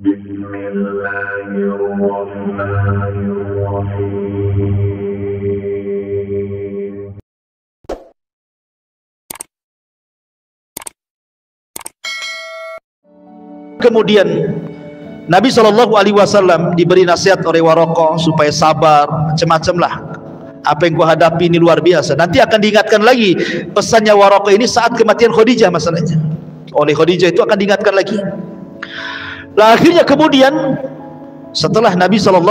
Kemudian Nabi SAW diberi nasihat oleh Waraqah supaya sabar, macam-macam lah. Apa yang kau hadapi ini luar biasa. Nanti akan diingatkan lagi pesannya Waraqah ini saat kematian Khadijah masalahnya. Oleh Khadijah itu akan diingatkan lagi. Lah akhirnya kemudian setelah Nabi SAW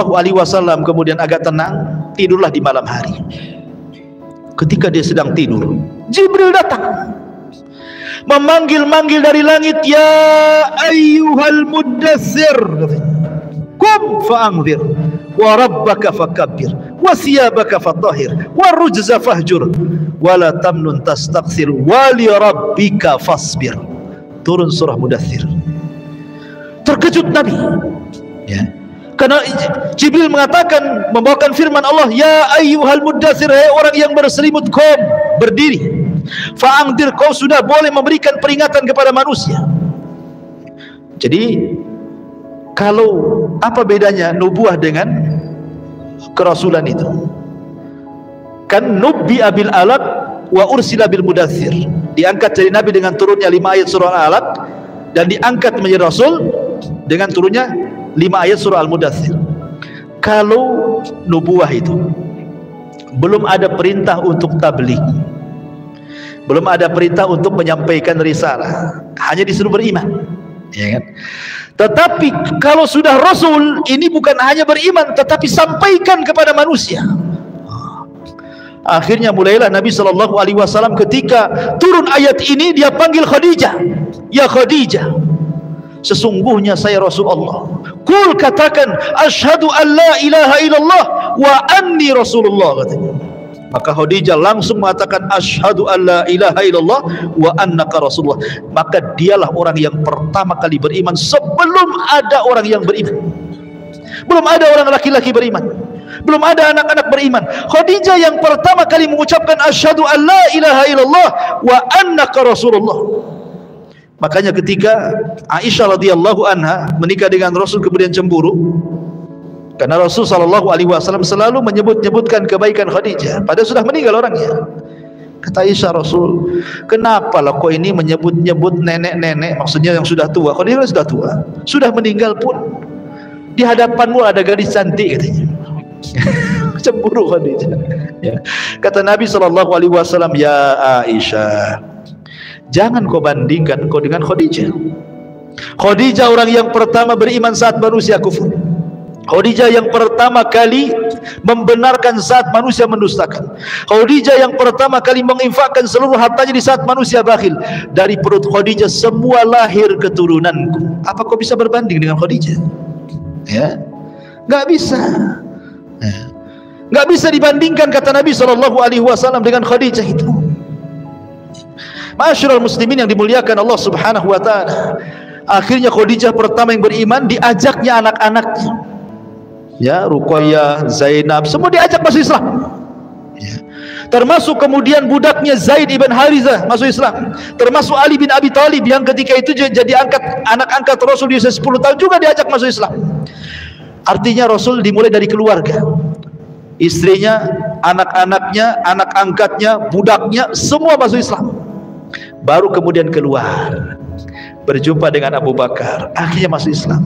kemudian agak tenang, tidurlah di malam hari. Ketika dia sedang tidur, Jibril datang memanggil-manggil dari langit, ya ayyuhal muddathir, kum fa'anzir wa rabbaka fakabbir wa siyabaka fatahhir wa rujza fahjur wa la tamnun tastakthir wa li rabbika fasbir. Turun surah Mudaththir. Terkejut Nabi, ya, karena Jibril mengatakan, membawakan firman Allah, ya ayyuhal muddathir, hai orang yang berselimut, qum, berdiri, fa'angdir, kau sudah boleh memberikan peringatan kepada manusia. Jadi kalau apa bedanya nubuah dengan kerasulan itu? Kan nubbi abil alaq wa ursila bil mudaththir, diangkat jadi nabi dengan turunnya 5 ayat surah Al-Alaq, dan diangkat menjadi rasul dengan turunnya 5 ayat surah Al-Mudaththir. Kalau nubuah itu belum ada perintah untuk tabligh, belum ada perintah untuk menyampaikan risalah, hanya disuruh beriman, ya kan? Tetapi kalau sudah rasul, ini bukan hanya beriman tetapi sampaikan kepada manusia. Akhirnya mulailah Nabi SAW ketika turun ayat ini, dia panggil Khadijah, ya Khadijah, sesungguhnya saya Rasulullah. Kul, katakan, asyhadu an la ilaha illallah wa anni Rasulullah, katanya. Maka Khadijah langsung mengatakan asyhadu an la ilaha illallah wa annaka Rasulullah. Maka dialah orang yang pertama kali beriman sebelum ada orang yang beriman. Belum ada orang laki-laki beriman, belum ada anak-anak beriman. Khadijah yang pertama kali mengucapkan asyhadu an la ilaha illallah wa annaka Rasulullah. Makanya ketika Aisyah radhiyallahu anha menikah dengan Rasul kemudian cemburu, karena Rasul SAW selalu menyebut-nyebutkan kebaikan Khadijah padahal sudah meninggal orangnya. Kata Aisyah, Rasul, kenapa lah kau ini menyebut-nyebut nenek-nenek, maksudnya yang sudah tua. Khadijah sudah tua, sudah meninggal pun di hadapanmu ada gadis cantik, katanya. Cemburu Khadijah, ya. Kata Nabi SAW, ya Aisyah, jangan kau bandingkan kau dengan Khadijah. Khadijah orang yang pertama beriman saat manusia kufur. Khadijah yang pertama kali membenarkan saat manusia mendustakan. Khadijah yang pertama kali menginfakkan seluruh hartanya di saat manusia bakhil. Dari perut Khadijah semua lahir keturunanku. Apa kau bisa berbanding dengan Khadijah? Ya, nggak bisa. Ya, nggak bisa dibandingkan, kata Nabi SAW, dengan Khadijah itu. Ma'asyiral muslimin yang dimuliakan Allah Subhanahu wa taala. Akhirnya Khadijah pertama yang beriman, diajaknya anak-anaknya. Ya, Ruqayyah, Zainab, semua diajak masuk Islam. Ya. Termasuk kemudian budaknya Zaid ibn Harithah masuk Islam. Termasuk Ali bin Abi Thalib yang ketika itu jadi anak angkat Rasul di usia 10 tahun juga diajak masuk Islam. Artinya Rasul dimulai dari keluarga. Istrinya, anak-anaknya, anak angkatnya, budaknya, semua masuk Islam. Baru kemudian keluar, berjumpa dengan Abu Bakar, akhirnya masuk Islam.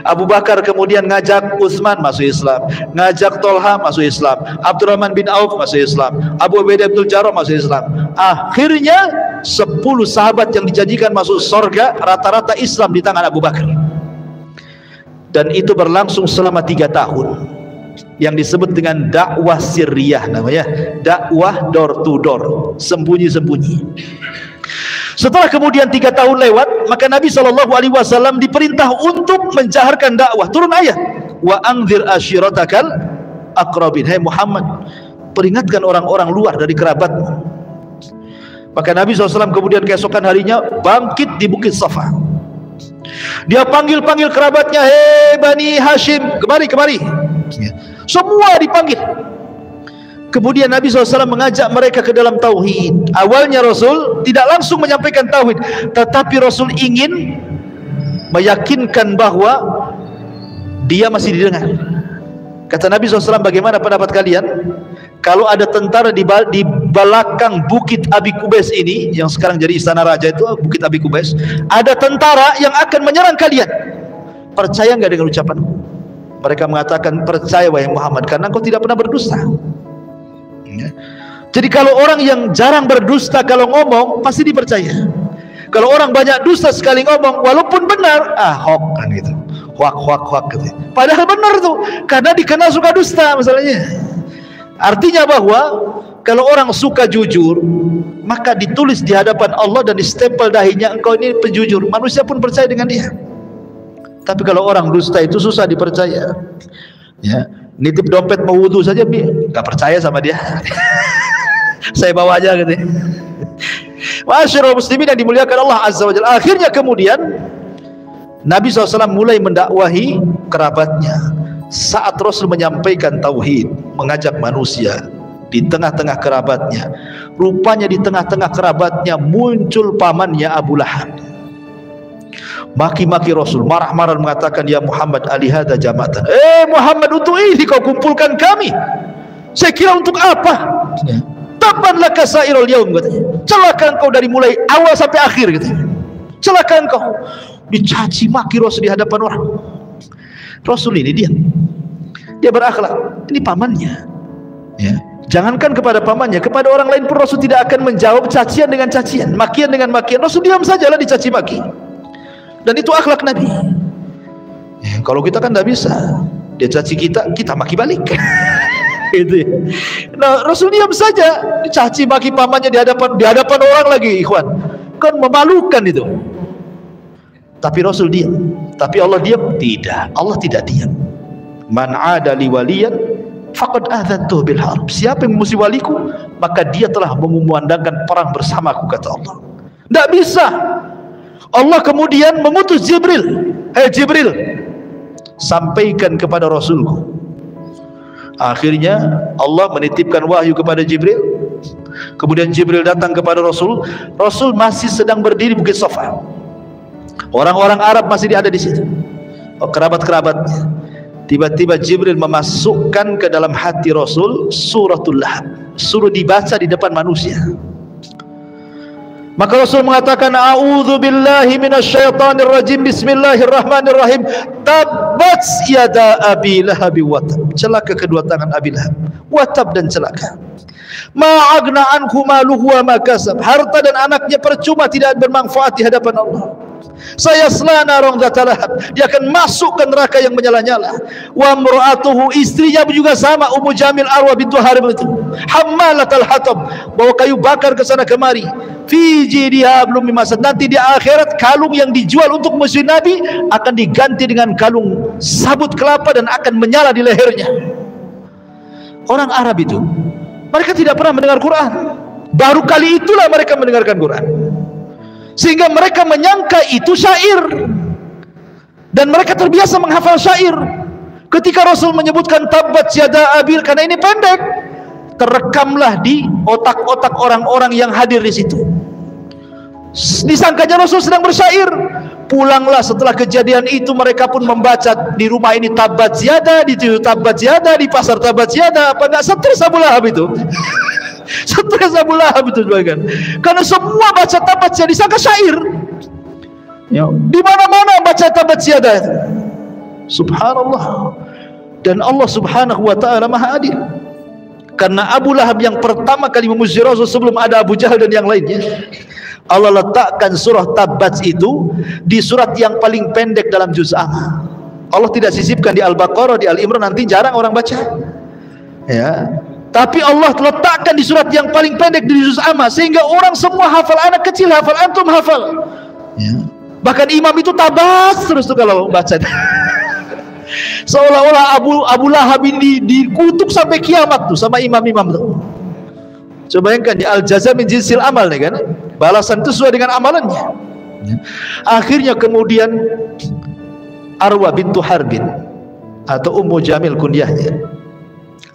Abu Bakar kemudian ngajak Utsman masuk Islam, ngajak Tolha masuk Islam, Abdurrahman bin Auf masuk Islam, Abu Ubaidah bin Jarrah masuk Islam. Akhirnya 10 sahabat yang dijanjikan masuk surga rata-rata Islam di tangan Abu Bakar. Dan itu berlangsung selama 3 tahun, yang disebut dengan dakwah sirriyah, namanya dakwah door to door, sembunyi-sembunyi. Setelah kemudian 3 tahun lewat, maka Nabi SAW diperintah untuk menjaharkan dakwah. Turun ayat, wa anzir ashiratakal aqrabin, hai Muhammad, peringatkan orang-orang luar dari kerabatmu. Maka Nabi SAW kemudian keesokan harinya bangkit di Bukit Safa. Dia panggil-panggil kerabatnya, hei Bani Hashim, kemari. Semua dipanggil. Kemudian Nabi SAW mengajak mereka ke dalam tauhid. Awalnya Rasul tidak langsung menyampaikan tauhid, tetapi Rasul ingin meyakinkan bahwa dia masih didengar. Kata Nabi SAW, bagaimana pendapat kalian kalau ada tentara di belakang bukit Abi Kubais ini, yang sekarang jadi istana raja itu, bukit Abi Kubais, ada tentara yang akan menyerang kalian, percaya nggak dengan ucapanku? Mereka mengatakan, percaya wahai Muhammad, karena engkau tidak pernah berdusta. Jadi kalau orang yang jarang berdusta, kalau ngomong pasti dipercaya. Kalau orang banyak dusta sekali ngomong, walaupun benar, hoax kan gitu, hoax gitu. Padahal benar tuh, karena dikenal suka dusta masalahnya. Artinya bahwa kalau orang suka jujur, maka ditulis di hadapan Allah dan distempel dahinya, engkau ini penjujur. Manusia pun percaya dengan dia. Tapi kalau orang dusta itu susah dipercaya. Ya, nitip dompet mau wudu saja nggak percaya sama dia. Saya bawa aja gitu. Ma'asyiral muslimin yang dimuliakan Allah Azza wa Jalla. Akhirnya kemudian Nabi SAW mulai mendakwahi kerabatnya. Saat Rasul menyampaikan tauhid, mengajak manusia di tengah-tengah kerabatnya, rupanya di tengah-tengah kerabatnya muncul pamannya Abu Lahab. Maki-maki Rasul, marah-marah mengatakan, ya Muhammad, alihada jama'atan. Muhammad, untuk ini kau kumpulkan kami? Saya kira untuk apa? Tabban laka sairul yaum, katanya. Celaka engkau dari mulai awal sampai akhir, katanya. Celaka engkau. Dicaci maki Rasul di hadapan orang. Rasul ini dia berakhlak. Ini pamannya. Ya. Jangankan kepada pamannya, kepada orang lain pun Rasul tidak akan menjawab cacian dengan cacian, makian dengan makian. Rasul diam sajalah dicaci maki. Dan itu akhlak Nabi. Ya, kalau kita kan tidak bisa. Dia caci kita maki balik. Gitu ya. Nah, Rasul diam saja, dicaci maki pamannya di hadapan orang lagi, ikhwan. Kan memalukan itu. Tapi Rasul diam. Tapi Allah diam? Tidak. Allah tidak diam. Man 'ada li waliyan faqad adzantuhu bil harb. Siapa yang memusuhi waliku, maka dia telah mengumandangkan perang bersamaku, kata Allah. Tidak bisa. Allah kemudian mengutus Jibril. Jibril, sampaikan kepada Rasulku. Akhirnya Allah menitipkan wahyu kepada Jibril. Kemudian Jibril datang kepada Rasul. Rasul masih sedang berdiri Bukit Safa. Orang-orang Arab masih ada di situ. Kerabat-kerabatnya. Tiba-tiba Jibril memasukkan ke dalam hati Rasul suratul Lahab. Suruh dibaca di depan manusia. Maka Rasul mengatakan, a'udzu billahi minasyaitonir rajim, bismillahirrahmanirrahim, tabbat yada abi lahab wa tab. Celaka kedua tangan Abi Lahab, wa tab, dan celaka. Ma agna anhu maluhu wa ma kasab. Harta dan anaknya percuma, tidak bermanfaat di hadapan Allah. Saya selana rong lahab, dia akan masuk ke neraka yang menyala-nyala. Wa mra'atuhu, istrinya juga sama, Ummu Jamil Arwa bintu Harib itu, hammalatal hatab, bawa kayu bakar ke sana kemari. Fi jidiha belum mimasad, nanti di akhirat kalung yang dijual untuk musuh Nabi akan diganti dengan kalung sabut kelapa dan akan menyala di lehernya. Orang Arab itu, mereka tidak pernah mendengar Quran. Baru kali itulah mereka mendengarkan Quran, sehingga mereka menyangka itu syair, dan mereka terbiasa menghafal syair. Ketika Rasul menyebutkan tabbat yada abil, karena ini pendek, terekamlah di otak-otak orang-orang yang hadir di situ. Disangkanya Rasul sedang bersyair. Pulanglah setelah kejadian itu, mereka pun membaca di rumah ini tabbat yada, di tabbat yada, di pasar tabbat yada. Apa enggak stres Abu Lahab itu? Stres Abu Lahab itu juga kan. Karena semua baca tabbat yada disangka syair. Ya, di mana-mana baca tabbat yada itu. Subhanallah. Dan Allah Subhanahu wa taala Maha Adil. Karena Abu Lahab yang pertama kali memuji Rasul sebelum ada Abu Jahal dan yang lainnya, Allah letakkan surah Tabbat itu di surat yang paling pendek dalam juz amma. Allah tidak sisipkan di Al-Baqarah, di Al-Imran, nanti jarang orang baca. Ya. Tapi Allah letakkan di surat yang paling pendek di juz amma, sehingga orang semua hafal, anak kecil hafal, antum hafal. Ya. Bahkan imam itu tabas terus tuh kalau baca. Seolah-olah Abu Lahab ini dikutuk sampai kiamat tuh sama imam-imam tuh. Coba bayangkan, di al-jaza min jinsil amal nih kan, balasan itu sesuai dengan amalannya. Akhirnya kemudian Arwa bintu Harbin atau Ummu Jamil kunyahnya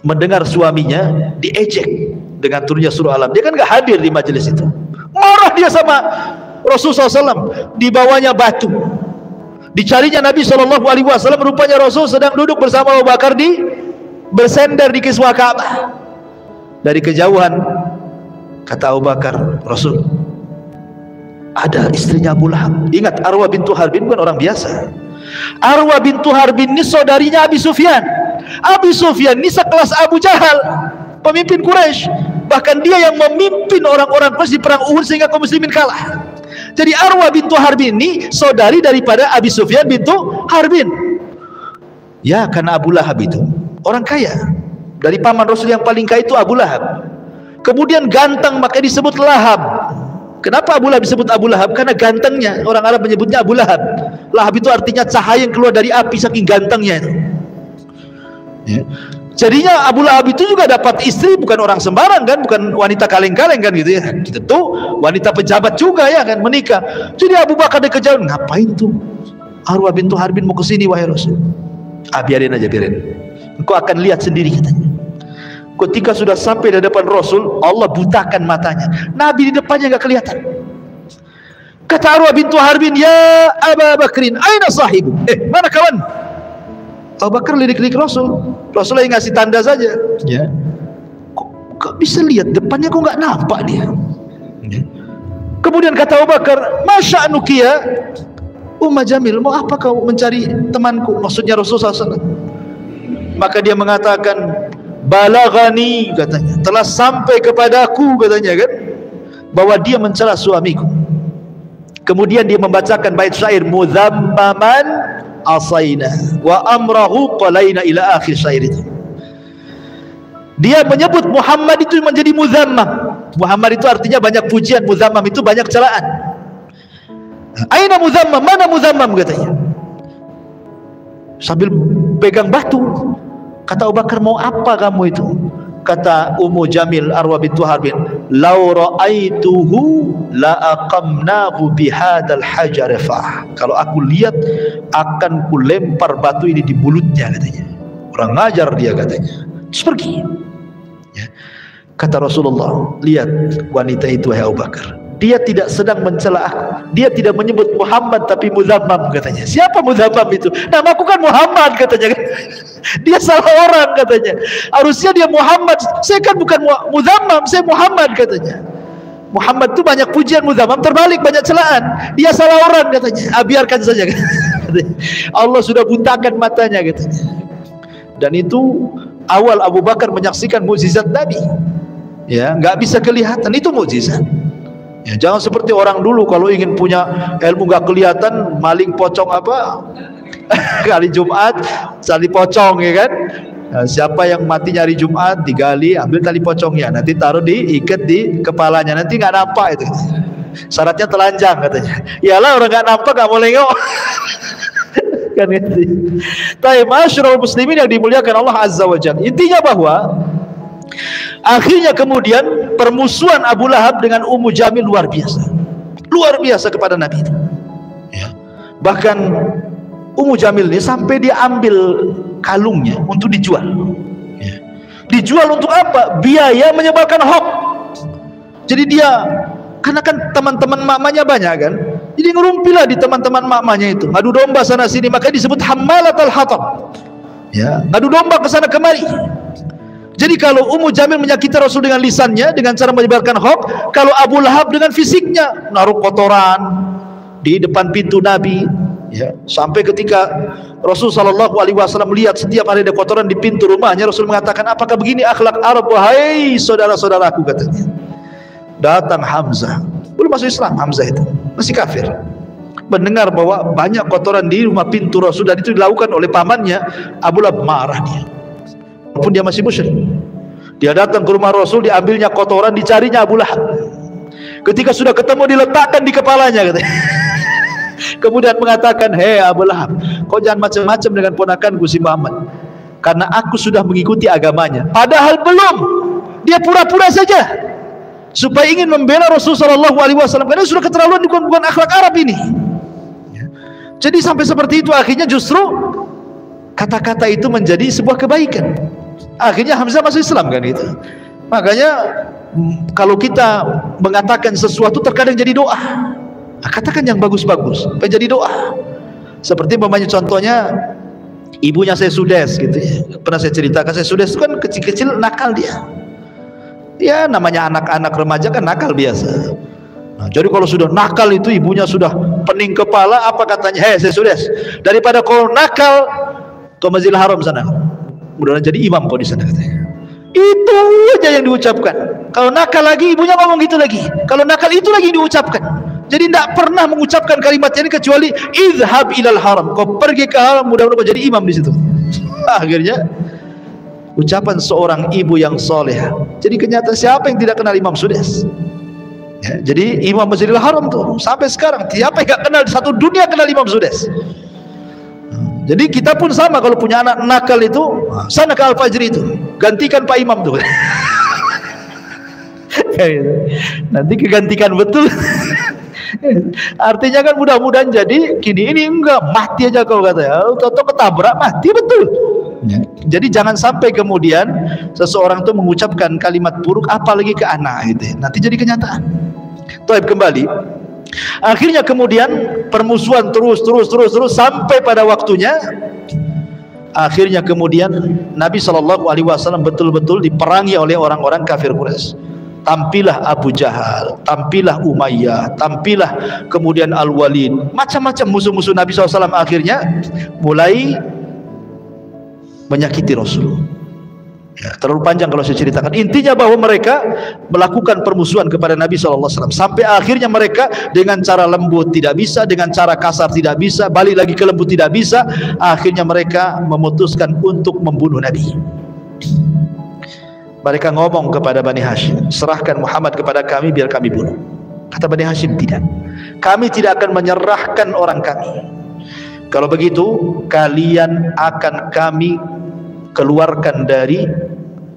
mendengar suaminya diejek dengan turunnya surah Alam. Dia kan gak hadir di majelis itu. Marah dia sama Rasulullah SAW. Dibawanya batu, Dicarinya Nabi SAW, rupanya Rasul sedang duduk bersama Abu Bakar bersender di kiswah Ka'bah. Dari kejauhan kata Abu Bakar, Rasul, ada istrinya Abu Lahab. Ingat, Arwah bintu Harbin bukan orang biasa. Arwah bintu Harbin ini saudarinya Abi Sufyan. Abi Sufyan ini sekelas Abu Jahal, pemimpin Quraisy. Bahkan dia yang memimpin orang-orang Quraisy di perang Uhud sehingga kaum muslimin kalah. Jadi Arwah bintu Harbin ini saudari daripada Abi Sufyan bintu Harbin. Ya, karena Abu Lahab itu orang kaya. Dari paman Rasul yang paling kaya itu Abu Lahab. Kemudian ganteng, maka disebut Lahab. Kenapa Abu Lahab disebut Abu Lahab? Karena gantengnya. Orang Arab menyebutnya Abu Lahab. Lahab itu artinya cahaya yang keluar dari api, saking gantengnya itu. Ya. Jadinya Abu Lahab itu juga dapat istri bukan orang sembarang kan, bukan wanita kaleng-kaleng kan gitu ya. Tentu wanita pejabat juga ya kan, menikah. Jadi Abu Bakar dari kejauhan, ngapain tuh Arwah bintu Harbin mau kesini wahai Rasul? Biarin aja, biarin. Engkau akan lihat sendiri katanya. Ketika sudah sampai di depan Rasul, Allah butakan matanya. Nabi di depannya nggak kelihatan. Kata Arwah bintu Harbin, ya Abu Bakrin, aina sahibu? Mana kawan? Abu Bakar lirik-lirik Rasul. Rasul yang ngasih tanda saja. Ya. Kok bisa lihat depannya, kok nggak nampak dia? Ya. Kemudian kata Abu Bakar, masya'nuki ya Ummah Jamil, mau apa kau mencari temanku? Maksudnya Rasul SAW. Maka dia mengatakan, balagani katanya, telah sampai kepadaku katanya kan, bahwa dia mencela suamiku. Kemudian dia membacakan bait syair, muzammaman asaina wa amrahu qalaina, ila akhir syair itu. Dia menyebut Muhammad itu menjadi muzammam. Muhammad itu artinya banyak pujian, muzammam itu banyak celaan. Aina muzammam, mana muzammam katanya. Sambil pegang batu. Kata Abu Bakar, mau apa kamu itu? Kata Ummu Jamil Arwah bintu Harbin, lau ra'aituhu la aqamnahu bihadzal hajar fa. Kalau aku lihat akan ku lempar batu ini di mulutnya katanya. Kurang ngajar dia katanya. Terus pergi. Ya. Kata Rasulullah, lihat wanita itu wahai Abu Bakar. Dia tidak sedang mencela aku. Dia tidak menyebut Muhammad tapi Muzammam katanya. Siapa Muzammam itu? Namaku kan Muhammad katanya. Dia salah orang katanya. Harusnya dia Muhammad. Saya kan bukan Muzammam, saya Muhammad katanya. Muhammad itu banyak pujian, Muzammam terbalik banyak celaan. Dia salah orang katanya. Biarkan saja. Allah sudah butakan matanya katanya. Dan itu awal Abu Bakar menyaksikan mukjizat Nabi. Ya, nggak bisa kelihatan, itu mukjizat. Ya, jangan seperti orang dulu kalau ingin punya ilmu nggak kelihatan, maling pocong apa kali Jumat tali pocong ya kan. Nah, siapa yang mati nyari Jumat digali, ambil tali pocongnya, nanti taruh ikat di kepalanya, nanti nggak nampak itu. Syaratnya telanjang katanya. Iyalah, orang nggak nampak nggak boleh nengok. Kan gitu. Tapi masyarul muslimin yang dimuliakan Allah Azza wa Jalla. Intinya bahwa akhirnya kemudian permusuhan Abu Lahab dengan Ummu Jamil luar biasa kepada Nabi itu. Ya. Bahkan Ummu Jamil ini sampai dia ambil kalungnya untuk dijual. Ya. Dijual untuk apa? Biaya menyebarkan hoax. Jadi dia, karena kan teman-teman mamanya banyak kan, jadi ngerumpilah di teman-teman mamanya itu, ngadu domba sana sini, maka disebut hammalatul hatab. Ya, ngadu domba ke sana kemari. Jadi kalau Ummu Jamil menyakiti Rasul dengan lisannya, dengan cara menyebarkan hoax, kalau Abu Lahab dengan fisiknya, naruh kotoran di depan pintu Nabi, ya, sampai ketika Rasul SAW melihat setiap hari ada kotoran di pintu rumahnya, Rasul mengatakan, apakah begini akhlak Arab wahai saudara-saudaraku katanya. Datang Hamzah, belum masuk Islam Hamzah itu, masih kafir, mendengar bahwa banyak kotoran di rumah pintu Rasul dan itu dilakukan oleh pamannya. Abu Lahab marah dia. Walaupun dia masih musyrik, dia datang ke rumah Rasul, diambilnya kotoran, dicarinya Abu Lahab. Ketika sudah ketemu, diletakkan di kepalanya katanya. Kemudian mengatakan, hei Abu Lahab, kau jangan macam-macam dengan ponakanku si Muhammad, karena aku sudah mengikuti agamanya. Padahal belum, dia pura-pura saja supaya ingin membela Rasul SAW, karena sudah keterlaluan, bukan akhlak Arab ini. Jadi sampai seperti itu, akhirnya justru kata-kata itu menjadi sebuah kebaikan. Akhirnya Hamzah masuk Islam kan itu. Makanya kalau kita mengatakan sesuatu terkadang jadi doa. Nah, katakan yang bagus-bagus, jadi doa. Seperti contohnya ibunya saya Sudes gitu ya. Pernah saya ceritakan, saya Sudes itu kan kecil-kecil nakal dia. Ya namanya anak-anak remaja kan nakal biasa. Nah, jadi kalau sudah nakal itu ibunya sudah pening kepala, apa katanya? Hei saya Sudes, daripada kau nakal ke Masjidil Haram sana, mudah-mudahan jadi imam kau di sana katanya. Itu aja yang diucapkan. Kalau nakal lagi ibunya ngomong gitu lagi. Kalau nakal itu lagi diucapkan. Jadi tidak pernah mengucapkan kalimat ini kecuali izhab ilal haram. Kau pergi ke haram, mudah-mudahan kau jadi imam di situ. Akhirnya ucapan seorang ibu yang soleh. Jadi kenyataan siapa yang tidak kenal Imam Sudes? Ya, jadi Imam Masjidil Haram tuh sampai sekarang siapa yang gak kenal, satu dunia kenal Imam Sudes. Jadi kita pun sama, kalau punya anak nakal itu sana ke Al-Fajri itu gantikan Pak Imam tuh. Nanti kegantikan betul. Artinya kan mudah-mudahan jadi gini, ini enggak mati aja kau kata, atau ketabrak mati betul. Ya. Jadi jangan sampai kemudian seseorang itu mengucapkan kalimat buruk apalagi ke anak gitu. Nanti jadi kenyataan. Taib kembali. Akhirnya kemudian permusuhan terus sampai pada waktunya akhirnya kemudian Nabi SAW betul-betul diperangi oleh orang-orang kafir Quraisy. Tampillah Abu Jahal, tampillah Umayyah, tampillah kemudian Al-Walid, macam-macam musuh-musuh Nabi SAW akhirnya mulai menyakiti Rasul. Ya, terlalu panjang kalau saya ceritakan. Intinya bahwa mereka melakukan permusuhan kepada Nabi SAW sampai akhirnya mereka dengan cara lembut tidak bisa, dengan cara kasar tidak bisa, balik lagi ke lembut tidak bisa. Akhirnya mereka memutuskan untuk membunuh Nabi. Mereka ngomong kepada Bani Hashim, serahkan Muhammad kepada kami biar kami bunuh. Kata Bani Hashim, tidak, kami tidak akan menyerahkan orang kami. Kalau begitu kalian akan kami keluarkan dari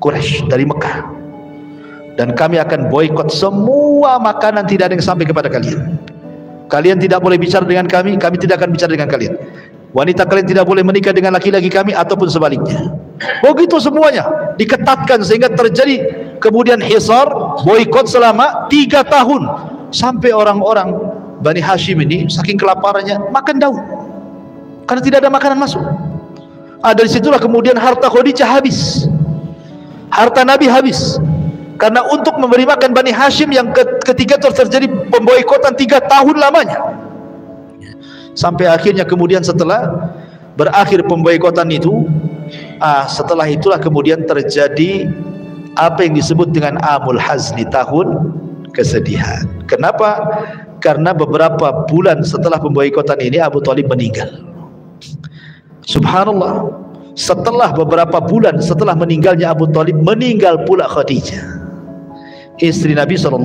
Quraisy, dari Mekah, dan kami akan boikot semua makanan, tidak ada yang sampai kepada kalian. Kalian tidak boleh bicara dengan kami, kami tidak akan bicara dengan kalian. Wanita kalian tidak boleh menikah dengan laki-laki kami ataupun sebaliknya. Begitu semuanya diketatkan sehingga terjadi kemudian hisar, boikot selama 3 tahun, sampai orang-orang Bani Hashim ini saking kelaparannya makan daun karena tidak ada makanan masuk. Dari situlah kemudian harta Khadijah habis, harta Nabi habis, karena untuk memberi makan Bani Hashim yang ketiga terjadi pemboikotan 3 tahun lamanya. Sampai akhirnya kemudian setelah berakhir pemboikotan itu, setelah itulah kemudian terjadi apa yang disebut dengan Amul Hazni, tahun kesedihan. Kenapa? Karena beberapa bulan setelah pemboikotan ini Abu Thalib meninggal. Subhanallah, setelah beberapa bulan setelah meninggalnya Abu Thalib, meninggal pula Khadijah, istri Nabi SAW.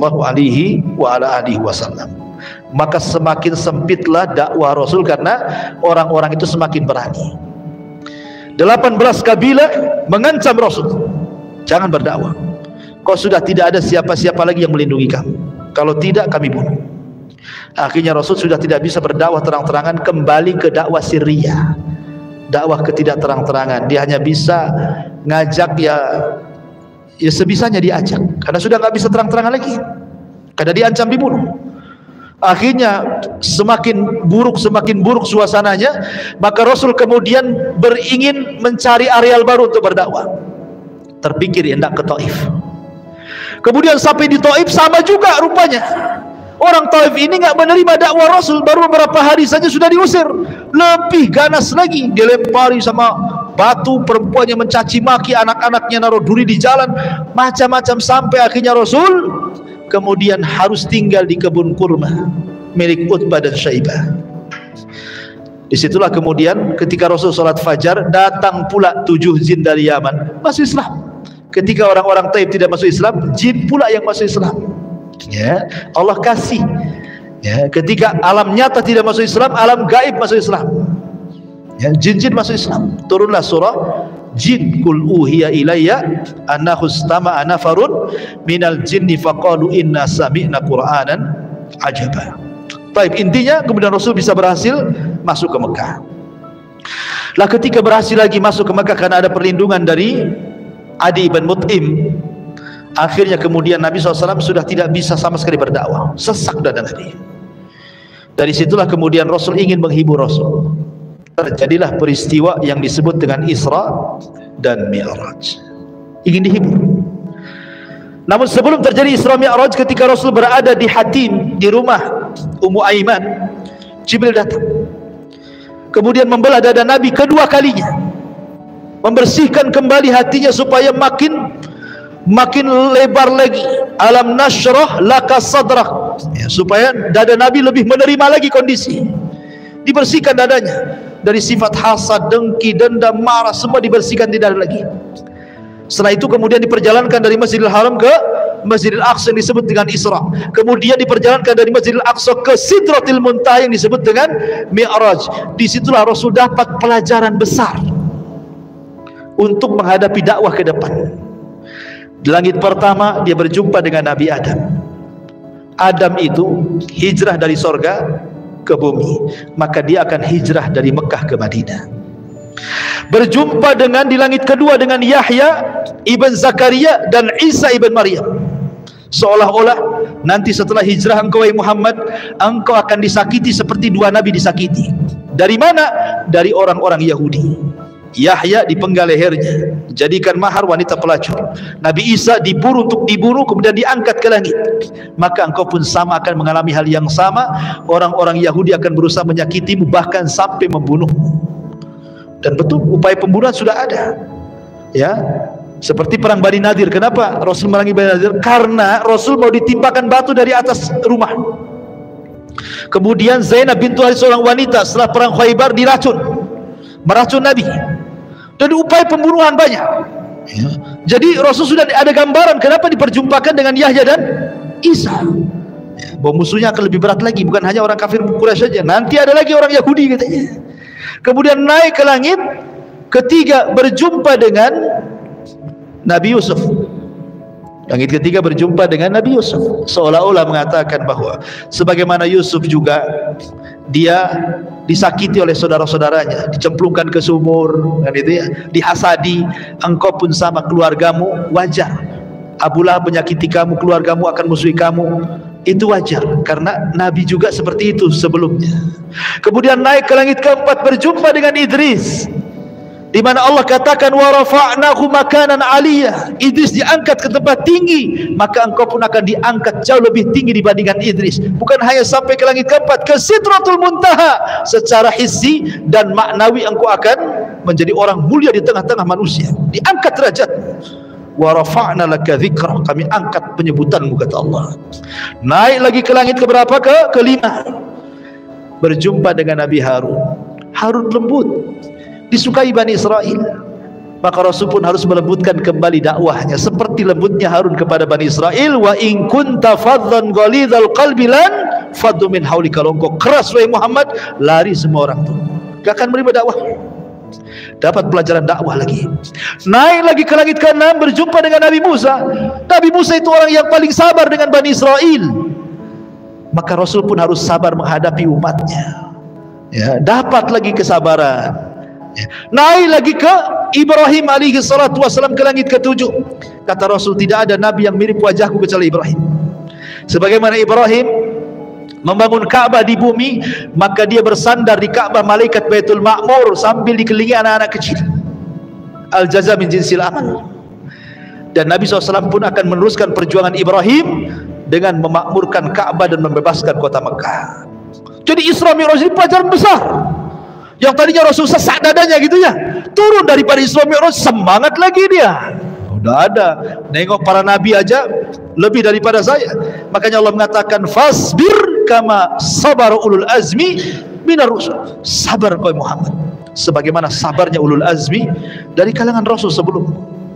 Maka semakin sempitlah dakwah Rasul karena orang-orang itu semakin berani. 18 kabilah mengancam Rasul, jangan berdakwah, kau sudah tidak ada siapa-siapa lagi yang melindungi kamu, kalau tidak kami bunuh. Akhirnya Rasul sudah tidak bisa berdakwah terang-terangan, kembali ke dakwah sirriyah, dakwah ketidak terang-terangan. Dia hanya bisa ngajak ya sebisanya diajak, karena sudah nggak bisa terang-terangan lagi, karena diancam dibunuh. Akhirnya semakin buruk suasananya, maka Rasul kemudian beringin mencari areal baru untuk berdakwah. Terpikir hendak ke Taif. Kemudian sampai di Taif sama juga rupanya. Orang Taif ini nggak menerima dakwah Rasul, baru beberapa hari saja sudah diusir. Lebih ganas lagi, dilempari sama batu, perempuannya mencaci maki, anak-anaknya naruh duri di jalan, macam-macam, sampai akhirnya Rasul kemudian harus tinggal di kebun kurma milik Utbah dan Syaibah. Disitulah kemudian ketika Rasul salat fajar, datang pula 7 jin dari Yaman masuk Islam. Ketika orang-orang Taif tidak masuk Islam, jin pula yang masuk Islam. Ya, Allah kasih. Ya, ketika alam nyata tidak masuk Islam, alam gaib masuk Islam. Ya, jin-jin masuk Islam. Turunlah surah Jin, kul uhiya ilayya annahu istama'a nafarun minal jinni faqalu inna sami'na qur'anan ajaba. Baik, intinya kemudian Rasul bisa berhasil masuk ke Mekah. Lah ketika berhasil lagi masuk ke Mekah karena ada perlindungan dari Adi bin Mut'im, akhirnya kemudian Nabi SAW sudah tidak bisa sama sekali berdakwah, sesak dada Nabi. Dari situlah kemudian Rasul ingin menghibur Rasul. terjadilah peristiwa yang disebut dengan Isra dan Mi'raj. Ingin dihibur. Namun sebelum terjadi Isra Mi'raj, ketika Rasul berada di Hatim, di rumah Ummu Aiman, Jibril datang, kemudian membelah dada Nabi kedua kalinya, membersihkan kembali hatinya supaya makin lebar lagi. Alam nashrah laka sadrak, ya, supaya dada Nabi lebih menerima lagi kondisi. Dibersihkan dadanya dari sifat hasad, dengki, dendam, marah, semua dibersihkan, tidak ada lagi. Setelah itu kemudian diperjalankan dari Masjidil Haram ke Masjidil Aqsa yang disebut dengan Isra. Kemudian diperjalankan dari Masjidil Aqsa ke Sidratil Muntaha yang disebut dengan Mi'raj. Disitulah Rasul dapat pelajaran besar untuk menghadapi dakwah ke depan. Di langit pertama dia berjumpa dengan Nabi Adam. Adam itu hijrah dari sorga ke bumi, maka dia akan hijrah dari Mekah ke Madinah. Berjumpa dengan di langit kedua dengan Yahya ibn Zakaria dan Isa ibn Maryam. Seolah-olah nanti setelah hijrah engkau, wahai Muhammad, engkau akan disakiti seperti dua nabi disakiti. Dari mana? Dari orang-orang Yahudi. Yahya dipenggal lehernya, jadikan mahar wanita pelacur. Nabi Isa diburu untuk dibunuh, kemudian diangkat ke langit. Maka engkau pun sama akan mengalami hal yang sama. Orang-orang Yahudi akan berusaha menyakitimu, bahkan sampai membunuhmu. Dan betul, upaya pembunuhan sudah ada, ya, seperti perang Bani Nadir. Kenapa Rasul merangi Bani Nadir? Karena Rasul mau ditimpakan batu dari atas rumah. Kemudian Zainab bintu Harith, seorang wanita, setelah perang Khaybar diracun, meracun Nabi. Dan upaya pembunuhan banyak, ya. Jadi Rasul sudah ada gambaran kenapa diperjumpakan dengan Yahya dan Isa, ya, bahwa musuhnya akan lebih berat lagi, bukan hanya orang kafir Quraisy saja, nanti ada lagi orang Yahudi katanya. Kemudian naik ke langit ketiga, berjumpa dengan Nabi Yusuf. Langit ketiga berjumpa dengan Nabi Yusuf, seolah-olah mengatakan bahwa sebagaimana Yusuf juga dia disakiti oleh saudara-saudaranya, dicemplungkan ke sumur, kan itu ya, dihasadi, engkau pun sama, keluargamu wajar. Abu Lahab menyakiti kamu, keluargamu akan musuhi kamu, itu wajar karena Nabi juga seperti itu sebelumnya. Kemudian naik ke langit keempat, berjumpa dengan Idris, di mana Allah katakan wa rafa'nahu makanan aliyah. Idris diangkat ke tempat tinggi, maka engkau pun akan diangkat jauh lebih tinggi dibandingkan Idris. Bukan hanya sampai ke langit keempat, ke Sidratul Muntaha, secara hissi dan maknawi engkau akan menjadi orang mulia di tengah-tengah manusia, diangkat derajat. Wa rafa'na laka dzikra, kami angkat penyebutanmu, kata Allah. Naik lagi ke langit keberapa? Kelima, berjumpa dengan Nabi Harun. Harun lembut, disukai Bani Israel, maka Rasul pun harus melembutkan kembali dakwahnya seperti lembutnya Harun kepada Bani Israel. Wa in kunta faddan ghalidhal qalbi lan faddu min haulika, kalau engkau keras wahai Muhammad, lari semua orang tuh, gak akan menerima dakwah. Dapat pelajaran dakwah lagi. Naik lagi ke langit ke-6, berjumpa dengan Nabi Musa. Nabi Musa itu orang yang paling sabar dengan Bani Israel, maka Rasul pun harus sabar menghadapi umatnya, ya, dapat lagi kesabaran. Naik lagi ke Ibrahim alaihi salatu wassalam, ke langit ke-7. Kata Rasul, tidak ada nabi yang mirip wajahku kecuali Ibrahim. Sebagaimana Ibrahim membangun Ka'bah di bumi, maka dia bersandar di Ka'bah malaikat Baitul Ma'mur sambil dikelilingi anak-anak kecil. Al-jaza min jinsil amal. Dan Nabi SAW pun akan meneruskan perjuangan Ibrahim dengan memakmurkan Ka'bah dan membebaskan kota Mekah. Jadi Isra Mi'raj ini pelajaran besar. Yang tadinya Rasul sesak dadanya gitu ya, turun daripada Isra Mi'raj, semangat lagi dia. Udah ada, nengok para nabi aja lebih daripada saya. Makanya Allah mengatakan fasbir kama sabar ulul azmi minar rusul. Sabar kau Muhammad sebagaimana sabarnya ulul azmi dari kalangan Rasul sebelum.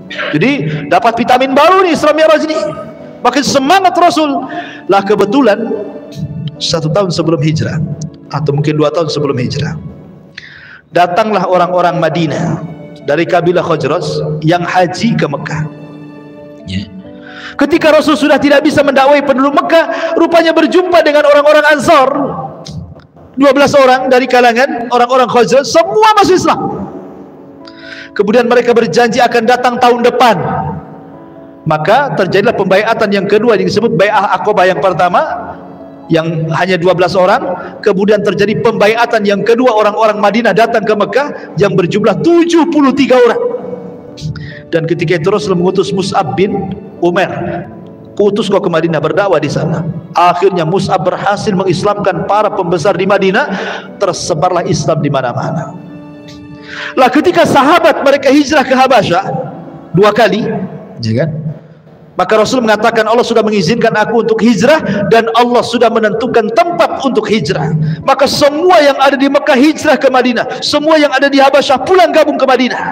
Jadi dapat vitamin baru nih Isra Mi'raj ini, makin semangat Rasul. Lah kebetulan 1 tahun sebelum hijrah, atau mungkin 2 tahun sebelum hijrah, datanglah orang-orang Madinah dari kabilah Khazraj yang haji ke Mekah, ya. Ketika Rasul sudah tidak bisa mendakwai penduduk Mekah, rupanya berjumpa dengan orang-orang Ansar, 12 orang dari kalangan orang-orang Khazraj, semua masuk Islam. Kemudian mereka berjanji akan datang tahun depan. Maka terjadilah pembaiatan yang kedua yang disebut Bai'ah Aqabah. Yang pertama yang hanya 12 orang, kemudian terjadi pembaiatan yang kedua, orang-orang Madinah datang ke Mekah yang berjumlah 73 orang. Dan ketika itu Rasul mengutus Mus'ab bin Umair, utus kau ke Madinah berdakwah di sana. Akhirnya Mus'ab berhasil mengislamkan para pembesar di Madinah, tersebarlah Islam di mana-mana. Lah ketika sahabat mereka hijrah ke Habasyah 2 kali, ya kan? Maka Rasul mengatakan, Allah sudah mengizinkan aku untuk hijrah dan Allah sudah menentukan tempat untuk hijrah. Maka semua yang ada di Mekah hijrah ke Madinah, semua yang ada di Habasyah pulang gabung ke Madinah.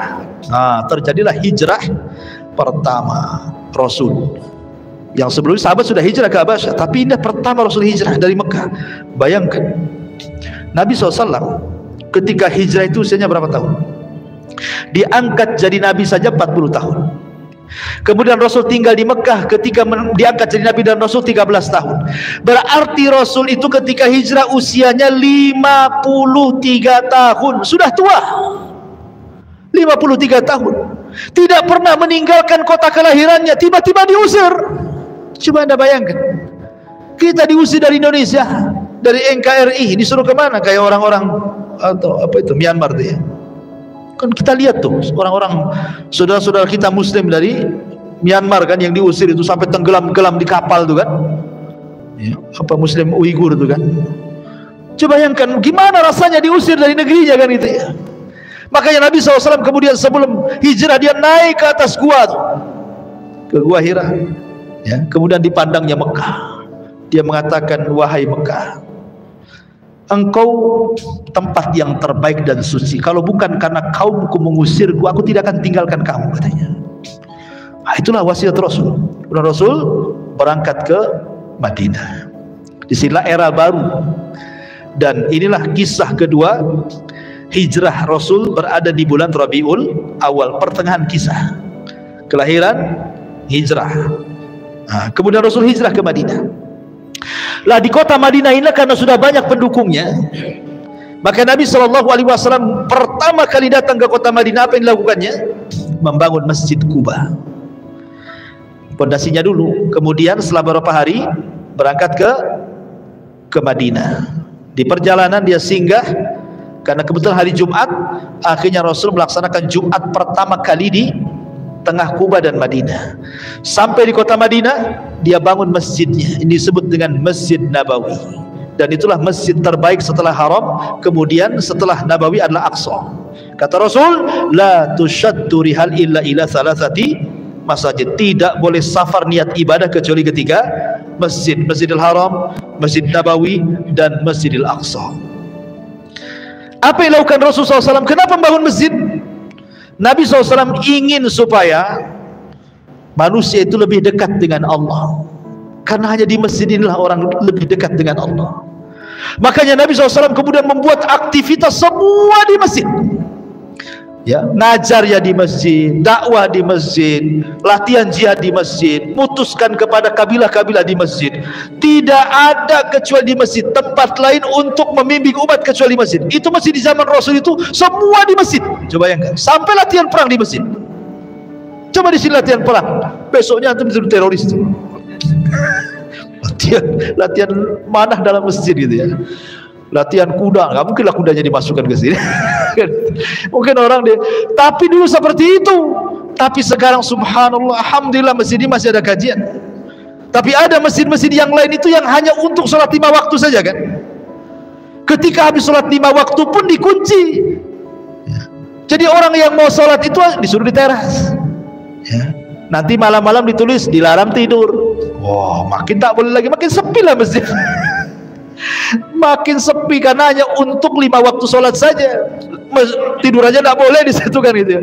Nah, terjadilah hijrah pertama Rasul. Yang sebelumnya sahabat sudah hijrah ke Habasyah, tapi ini pertama Rasul hijrah dari Mekah. Bayangkan, Nabi SAW ketika hijrah itu usianya berapa tahun? Diangkat jadi Nabi saja 40 tahun. Kemudian Rasul tinggal di Mekah ketika diangkat jadi Nabi dan Rasul 13 tahun. Berarti Rasul itu ketika hijrah usianya 53 tahun. Sudah tua 53 tahun. Tidak pernah meninggalkan kota kelahirannya, tiba-tiba diusir. Coba Anda bayangkan, kita diusir dari Indonesia, dari NKRI, disuruh kemana? Kayak orang-orang atau apa itu, Myanmar tuh ya. Kan kita lihat tuh orang-orang saudara-saudara kita Muslim dari Myanmar kan yang diusir itu sampai tenggelam-gelam di kapal tuh kan ya, apa Muslim Uighur tuh kan. Coba bayangkan gimana rasanya diusir dari negerinya kan itu ya. Makanya Nabi SAW kemudian sebelum hijrah dia naik ke atas gua tuh, ke gua Hira ya. Kemudian dipandangnya Mekah, dia mengatakan, wahai Mekah, engkau tempat yang terbaik dan suci. Kalau bukan karena kaumku mengusirku, aku tidak akan tinggalkan kamu, katanya. Nah, itulah wasiat Rasul. Kemudian Rasul berangkat ke Madinah. Disinilah era baru. Dan inilah kisah kedua hijrah Rasul, berada di bulan Rabiul Awal, pertengahan kisah. Kelahiran, hijrah. Nah, kemudian Rasul hijrah ke Madinah. Lah di kota Madinah ini karena sudah banyak pendukungnya, maka Nabi SAW pertama kali datang ke kota Madinah, apa yang dilakukannya? Membangun Masjid Quba. Pondasinya dulu, kemudian setelah beberapa hari berangkat ke Madinah. Di perjalanan dia singgah, karena kebetulan hari Jumat, akhirnya Rasul melaksanakan Jumat pertama kali di tengah Quba dan Madinah. Sampai di kota Madinah, dia bangun masjidnya. Ini disebut dengan Masjid Nabawi. Dan itulah masjid terbaik setelah Haram, kemudian setelah Nabawi adalah Aqsa. Kata Rasul, la tushaddu rihal illa ila thalathati masjid. Tidak boleh safar niat ibadah kecuali ketiga masjid: Masjidil Haram, Masjid Nabawi, dan Masjidil Aqsa. Apa yang dilakukan Rasulullah SAW? Kenapa membangun masjid? Nabi SAW ingin supaya manusia itu lebih dekat dengan Allah, karena hanya di masjid inilah orang lebih dekat dengan Allah. Makanya Nabi SAW kemudian membuat aktivitas semua di masjid ya, ngajar ya di masjid, dakwah di masjid, latihan jihad di masjid, mutuskan kepada kabilah-kabilah di masjid. Tidak ada kecuali di masjid, tempat lain untuk membimbing umat kecuali di masjid. Itu masjid di zaman Rasul itu semua di masjid. Coba bayangkan, sampai latihan perang di masjid. Coba di sini latihan perang, besoknya antum jadi teroris tuh. latihan manah dalam masjid gitu ya. Latihan kuda, nggak mungkin lah kudanya dimasukkan ke sini. Mungkin orang dia, tapi dulu seperti itu. Tapi sekarang subhanallah, alhamdulillah masjid ini masih ada kajian. Tapi ada masjid-masjid yang lain itu yang hanya untuk sholat 5 waktu saja kan. Ketika habis sholat 5 waktu pun dikunci. Jadi orang yang mau sholat itu disuruh di teras ya. Nanti malam-malam ditulis dilarang tidur. Wah, makin tak boleh lagi, makin sepi lah masjid. Makin sepi karena hanya untuk 5 waktu sholat saja. Tidur aja tidak boleh di situ kan gitu ya.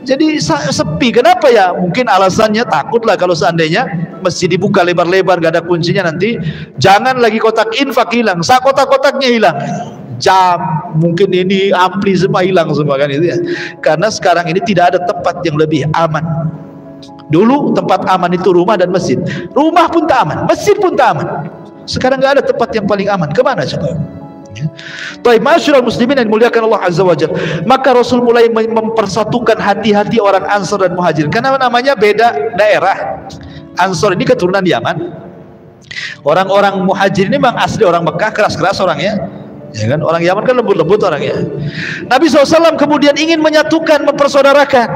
Jadi sepi. Kenapa ya? Mungkin alasannya takutlah kalau seandainya masjid dibuka lebar-lebar gak ada kuncinya, nanti jangan lagi kotak infak hilang, kotak-kotaknya hilang, jam mungkin ini ampli semua hilang semua kan itu ya. Karena sekarang ini tidak ada tempat yang lebih aman. Dulu tempat aman itu rumah dan masjid. Rumah pun tak aman, masjid pun tak aman. Sekarang nggak ada tempat yang paling aman. Kemana coba? Baik, masyarakat muslimin yang dimuliakan Allah Azza wa Jalla. Maka Rasul mulai mempersatukan hati-hati orang Ansor dan Muhajir. Karena namanya beda daerah. Ansor ini keturunan Yaman, Orang-orang muhajirin ini memang asli orang Mekah, keras-keras orangnya, ya kan? Orang Yaman kan lembut-lembut orangnya. Nabi SAW kemudian ingin menyatukan, mempersaudarakan.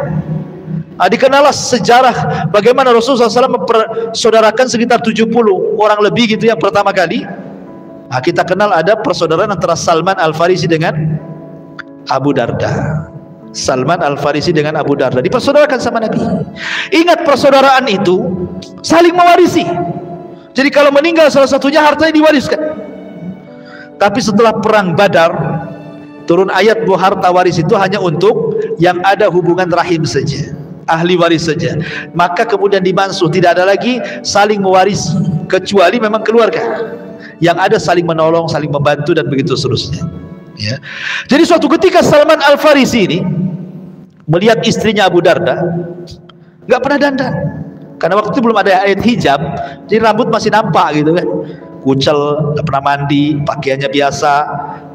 Dikenallah sejarah bagaimana Rasulullah SAW mempersaudarakan sekitar 70 orang lebih gitu yang pertama kali. Kita kenal ada persaudaraan antara Salman Al-Farisi dengan Abu Darda. Salman Al-Farisi dengan Abu Darda dipersaudarakan sama Nabi. Ingat, persaudaraan itu saling mewarisi. Jadi kalau meninggal salah satunya, hartanya diwariskan. Tapi setelah perang Badar, turun ayat bahwa harta waris itu hanya untuk yang ada hubungan rahim saja, ahli waris saja. Maka kemudian dimansuh, tidak ada lagi saling mewarisi, kecuali memang keluarga. Yang ada saling menolong, saling membantu, dan begitu seterusnya. Ya. Jadi suatu ketika Salman Al-Farisi ini melihat istrinya Abu Darda nggak pernah dandan, karena waktu itu belum ada ayat hijab, jadi rambut masih nampak gitu kan, kucel, nggak pernah mandi, pakaiannya biasa,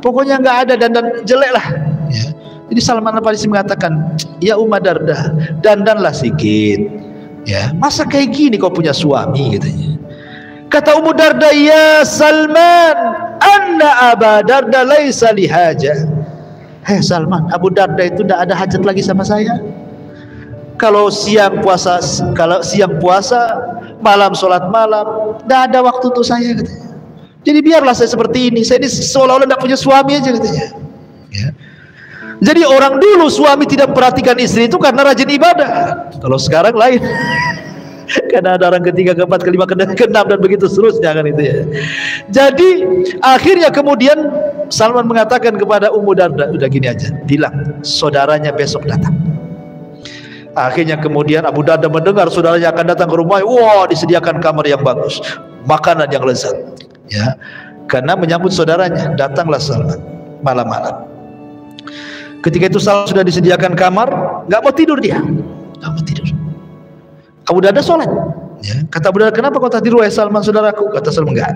pokoknya nggak ada dandan, jelek lah. Ya. Jadi Salman Al-Farisi mengatakan, ya Umma Darda, dandanlah sedikit. Ya, masa kayak gini kau punya suami, katanya. Kata Ummu Darda, ya Salman, anna Aba Darda laisa lihaja. Hei Salman, Abu Darda itu tidak ada hajat lagi sama saya. Kalau siang puasa, malam sholat malam, tidak ada waktu untuk saya, katanya. Jadi biarlah saya seperti ini. Saya ini seolah-olah tidak punya suami aja, katanya. Ya. Jadi orang dulu suami tidak memperhatikan istri itu karena rajin ibadah. Kalau sekarang lain. Karena ada orang ketiga, keempat, kelima, keenam, dan begitu seterusnya kan itu ya. Jadi akhirnya kemudian Salman mengatakan kepada Ummu Darda, udah gini aja, bilang saudaranya besok datang. Akhirnya kemudian Abu Darda mendengar saudaranya akan datang ke rumah. Wah, disediakan kamar yang bagus, makanan yang lezat, ya. Karena menyambut saudaranya, datanglah Salman malam-malam. Ketika itu Salman sudah disediakan kamar, nggak mau tidur dia, nggak mau tidur. Abu Darda sholat, ya. Kata Abu Darda, kenapa kau tak tidur wahai Salman saudaraku? Kata Salman, enggak,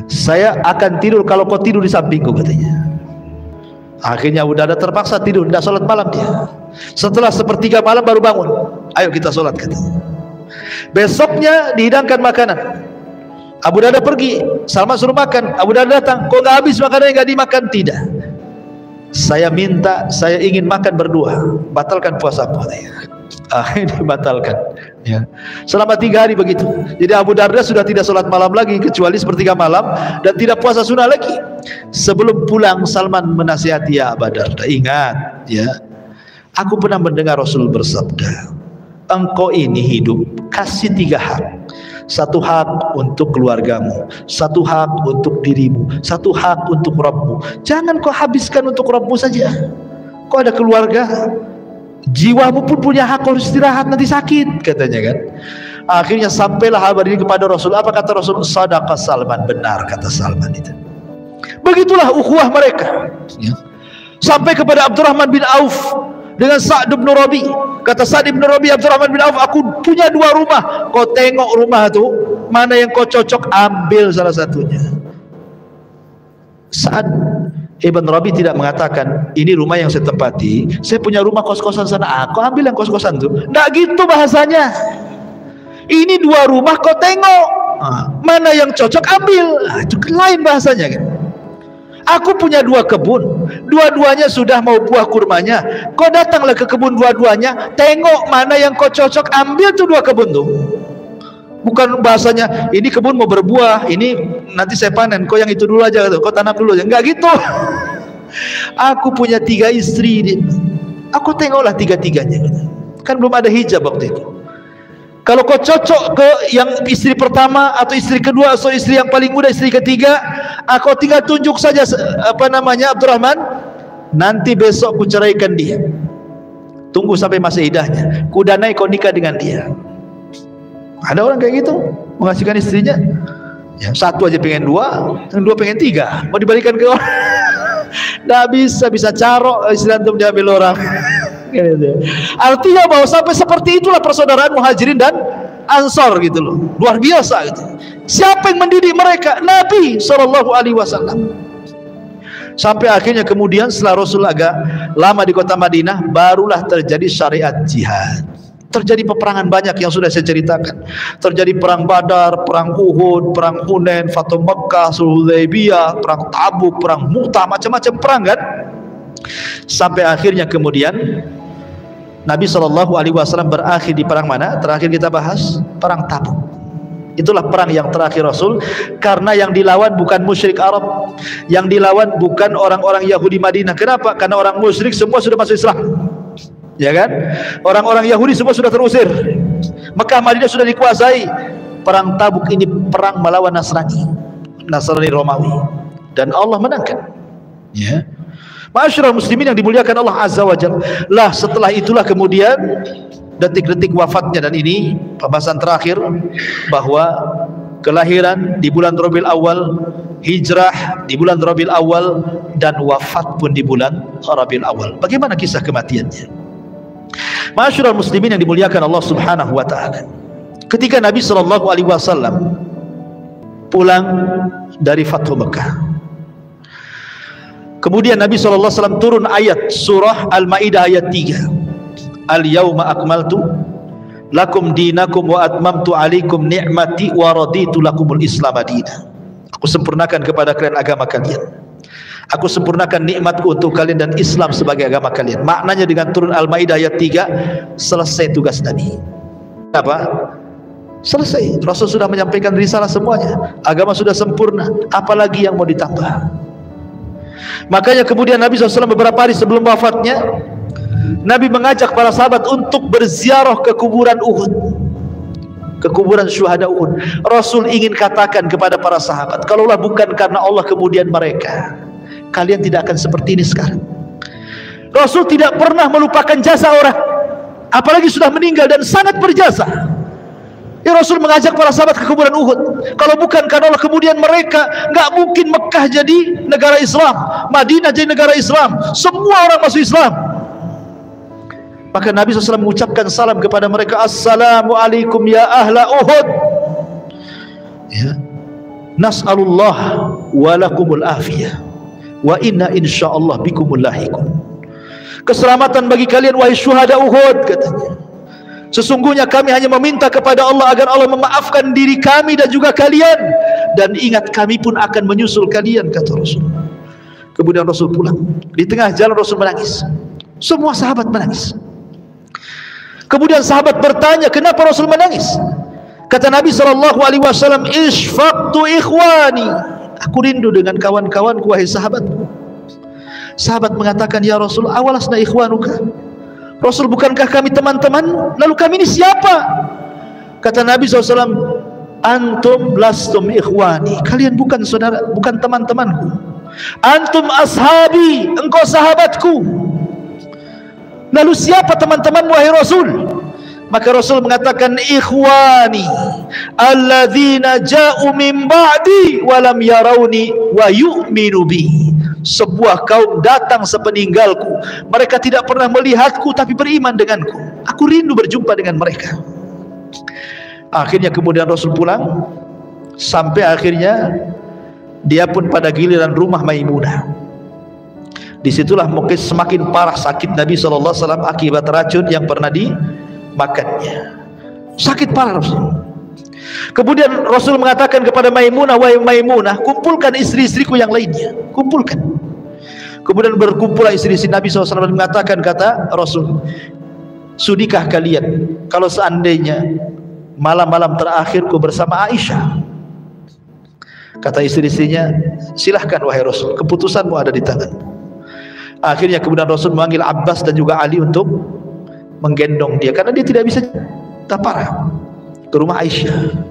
saya akan tidur kalau kau tidur di sampingku, katanya. Akhirnya Abu Darda terpaksa tidur, tidak sholat malam dia. Setelah sepertiga malam baru bangun, ayo kita sholat, katanya. Besoknya dihidangkan makanan, Abu Darda pergi, Salman suruh makan, Abu Darda datang, kok nggak habis makanannya, nggak dimakan? Tidak, saya ingin makan berdua, batalkan puasamu, katanya. Akhirnya dibatalkan, ya. Selama 3 hari begitu. Jadi Abu Darda sudah tidak sholat malam lagi kecuali sepertiga malam, dan tidak puasa sunnah lagi. Sebelum pulang Salman menasihati, ya Abu Darda, ingat ya, aku pernah mendengar Rasul bersabda, engkau ini hidup kasih 3 hak. 1 hak untuk keluargamu, 1 hak untuk dirimu, 1 hak untuk Rabbmu. Jangan kau habiskan untuk Rabbmu saja. Kau ada keluarga, jiwamu pun punya hak, harus istirahat, nanti sakit, katanya kan. Akhirnya sampailah kabar ini kepada Rasul. Apa kata Rasul? Sadaqa Salman, benar kata Salman itu. Begitulah ukhuwah mereka, ya. Sampai kepada Abdurrahman bin Auf dengan Sa'd bin Rabi. Kata Sa'd bin Rabi, Abdurrahman bin Auf, aku punya 2 rumah, kau tengok rumah itu mana yang kau cocok, ambil salah satunya. Sa'd Ibn Rabi tidak mengatakan, ini rumah yang saya tempati, saya punya rumah kos-kosan sana, kau ambil yang kos-kosan itu. Nggak gitu bahasanya. Ini 2 rumah, kau tengok mana yang cocok, ambil. Itu lain bahasanya kan. Aku punya 2 kebun, dua-duanya sudah mau buah kurmanya, kau datanglah ke kebun dua-duanya, tengok mana yang kau cocok, ambil tuh 2 kebun tuh. Bukan bahasanya, ini kebun mau berbuah, ini nanti saya panen, kau yang itu dulu aja, kau tanam dulu aja. Enggak gitu. Aku punya 3 istri, aku tengoklah 3-tiganya. Kan belum ada hijab waktu itu. Kalau kau cocok ke yang istri pertama atau istri kedua atau istri yang paling muda, istri ketiga, aku tinggal tunjuk saja Abdurrahman, nanti besok ku ceraikan dia. Tunggu sampai masa iddahnya, ku danai kau nikah dengan dia. Ada orang kayak gitu, mengasihkan istrinya, ya, 1 aja pengen 2, yang 2 pengen 3, mau dibalikan ke orang. Nggak bisa carok istri antum diambil orang. Artinya bahwa sampai seperti itulah persaudaraan Muhajirin dan Ansor gitu loh, luar biasa gitu. Siapa yang mendidik mereka? Nabi SAW. Sampai akhirnya kemudian setelah Rasul agak lama di kota Madinah, barulah terjadi syariat jihad. Terjadi peperangan banyak yang sudah saya ceritakan. Terjadi perang Badar, perang Uhud, perang Hunain, Fathu Makkah, Sulh Hudaybiyah, perang Tabuk, perang Mu'tah, macam-macam perang kan. Sampai akhirnya kemudian Nabi SAW berakhir di perang mana? Terakhir kita bahas perang Tabuk. Itulah perang yang terakhir Rasul, karena yang dilawan bukan musyrik Arab, yang dilawan bukan orang-orang Yahudi Madinah. Kenapa? Karena orang musyrik semua sudah masuk Islam, ya kan? Orang-orang Yahudi semua sudah terusir, Mekah Madinah sudah dikuasai. Perang Tabuk ini perang melawan Nasrani Romawi, dan Allah menangkan, ya. Ma'asyiral muslimin yang dimuliakan Allah Azza wa Jalla. Lah setelah itulah kemudian detik-detik wafatnya, dan ini pembahasan terakhir, bahwa kelahiran di bulan Rabiul Awal, hijrah di bulan Rabiul Awal, dan wafat pun di bulan Rabiul Awal. Bagaimana kisah kematiannya? Ma'asyiral muslimin yang dimuliakan Allah Subhanahu wa taala. Ketika Nabi SAW pulang dari Fathu Mekah, kemudian Nabi SAW turun ayat surah Al-Maidah ayat 3. Al-yawma akmaltu lakum dinakum wa atmamtu alaikum ni'mati wa raditu lakumul Islam madina. Aku sempurnakan kepada kalian agama kalian. Aku sempurnakan nikmatku untuk kalian dan Islam sebagai agama kalian. Maknanya dengan turun Al-Maidah ayat 3, selesai tugas Nabi. Apa? Selesai. Rasul sudah menyampaikan risalah semuanya. Agama sudah sempurna. Apalagi yang mau ditambah? Makanya kemudian Nabi SAW beberapa hari sebelum wafatnya, Nabi mengajak para sahabat untuk berziarah ke kuburan Uhud, ke kuburan syuhada Uhud. Rasul ingin katakan kepada para sahabat, kalaulah bukan karena Allah kemudian mereka, kalian tidak akan seperti ini sekarang. Rasul tidak pernah melupakan jasa orang, apalagi sudah meninggal dan sangat berjasa. Ya, Rasul mengajak para sahabat ke kuburan Uhud. Kalau bukan karena Allah kemudian mereka, nggak mungkin Mekah jadi negara Islam, Madinah jadi negara Islam, semua orang masuk Islam. Maka Nabi SAW mengucapkan salam kepada mereka, Assalamualaikum ya ahla Uhud, ya, nas'alullah walakumul afiyah wa inna insyaallah bikumul lahiqun. Keselamatan bagi kalian wahai syuhada Uhud, katanya. Sesungguhnya kami hanya meminta kepada Allah agar Allah memaafkan diri kami dan juga kalian, dan ingat kami pun akan menyusul kalian, kata Rasul. Kemudian Rasul pulang. Di tengah jalan Rasul menangis. Semua sahabat menangis. Kemudian sahabat bertanya, kenapa Rasul menangis? Kata Nabi SAW, Ishfaqtu ikhwani, aku rindu dengan kawan-kawanku wahai sahabatku. Sahabat mengatakan, ya Rasul, awalasna ikhwanuka, Rasul, bukankah kami teman-teman? Lalu kami ini siapa? Kata Nabi SAW, antum lastum ikhwani, kalian bukan saudara, bukan teman-temanku. Antum ashabi, engkau sahabatku. Lalu siapa teman-teman wahai Rasul? Maka Rasul mengatakan, ikhwani alladzina ja'u min ba'di wa lam yarawni wa yu'minu bi. Sebuah kaum datang sepeninggalku, mereka tidak pernah melihatku tapi beriman denganku. Aku rindu berjumpa dengan mereka. Akhirnya kemudian Rasul pulang, sampai akhirnya dia pun pada giliran rumah Maimunah. Disitulah mungkin semakin parah sakit Nabi SAW akibat racun yang pernah dimakannya. Sakit parah Rasul. Kemudian Rasul mengatakan kepada Maimunah, wahai Maimunah, kumpulkan istri-istriku yang lainnya, kumpulkan. Kemudian berkumpullah istri-istri Nabi SAW, mengatakan, kata Rasul, sudikah kalian kalau seandainya malam-malam terakhirku bersama Aisyah? Kata istri-istrinya, silahkan wahai Rasul, keputusanmu ada di tangan. Akhirnya kemudian Rasul memanggil Abbas dan juga Ali untuk menggendong dia, karena dia tidak bisa parah, ke rumah Aisyah.